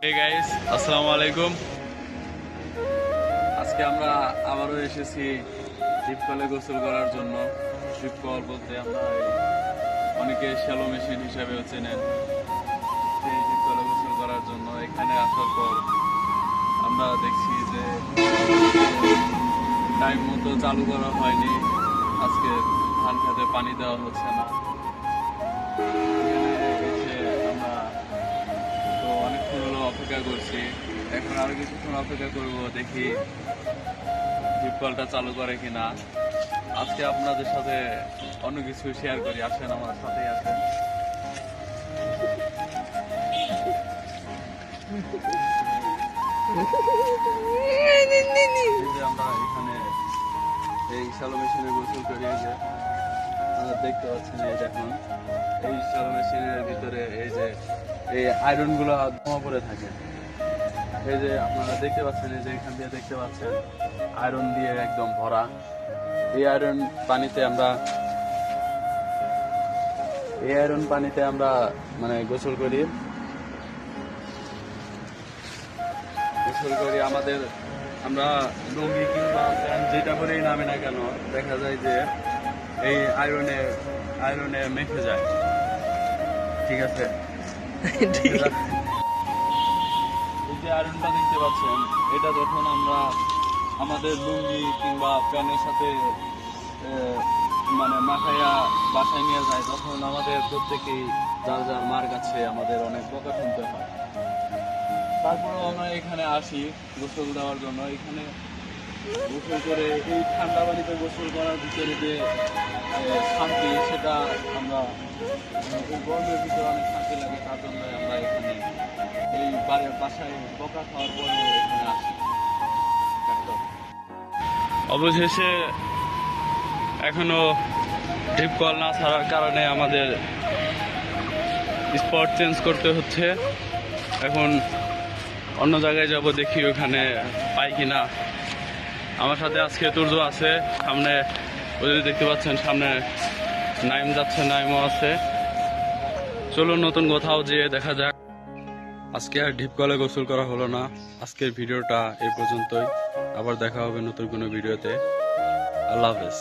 Hey guys, আসসালামু আলাইকুম। আজকে আমরা আবারও এসেছি ডিপ কলে গোসল করার জন্য। ডিপ কল বলতে আমরা অনেকে শ্যালো মেশিন হিসাবেও চেনেন। সেই ডিপ কলে গোসল করার জন্য এখানে আসার পর আমরা দেখছি যে টাইম মতো চালু করা হয়নি। আজকে ধান খেতে পানি দেওয়া হচ্ছে না। অপেক্ষা করছি, এখন আরো কিছুক্ষণ অপেক্ষা করব, দেখি ডিপ কলটা চালু করে কিনা। আজকে আপনাদের সাথে অন্য কিছু শেয়ার করি, আসেন আমার সাথেই আসেন। আমরা এখানে এই শ্যালো মেশিনে গোসল করি। এই যে দেখতে পাচ্ছেন, এই দেখুন এই শ্যালো মেশিনের ভিতরে এই যে এই আয়রন গুলো জমা পড়ে থাকে। এই যে আপনারা দেখতে পাচ্ছেন, এই যে এখান দিয়ে দেখতে পাচ্ছেন আয়রন দিয়ে একদম ভরা। এই আয়রন পানিতে আমরা মানে গোসল করি। আমাদের আমরা লুঙ্গি কিংবা প্যান্ট যেটা করেই নামে না কেন, দেখা যায় যে এই আয়রনে মেখে যায়। ঠিক আছে, এই যে আয়রনটা দেখতে পাচ্ছেন, এটা যখন আমরা আমাদের লুঙ্গি কিংবা প্যান্টের সাথে মানে মাখাইয়া বাসায় নিয়ে যায়, তখন আমাদের প্রত্যেকেই যার যার মার কাছে আমাদের অনেক বকা শুনতে হয়। তারপরেও আমরা এখানে আসি গোসল দেওয়ার জন্য। এখানে গোসল করে এই ঠান্ডা পানিতে গোসল করার ভিতরে যে শান্তি, সেটা আমরা এই গরমের ভিতরে অনেক শান্তি লাগে। তার জন্য আমরা এখানে এই বাসায় বকা খাওয়ার পরে এখানে আসি। অবশেষে এখনো ডিপ কল না ছাড়ার কারণে আমাদের স্পট চেঞ্জ করতে হচ্ছে। এখন অন্য জায়গায় যাব, দেখি ওখানে পাই কিনা। আমার সাথে আজকে তুর্য আছে, সামনে ওই যে দেখতে পাচ্ছেন সামনে নাইম যাচ্ছে, নাইমও আছে। চলুন নতুন কোথাও যেয়ে দেখা যাক। আজকে আর ডিপ কলে গোসল করা হলো না। আজকের ভিডিওটা এই পর্যন্তই। আবার দেখা হবে নতুন কোনো ভিডিওতে। আল্লাহ হাফেজ।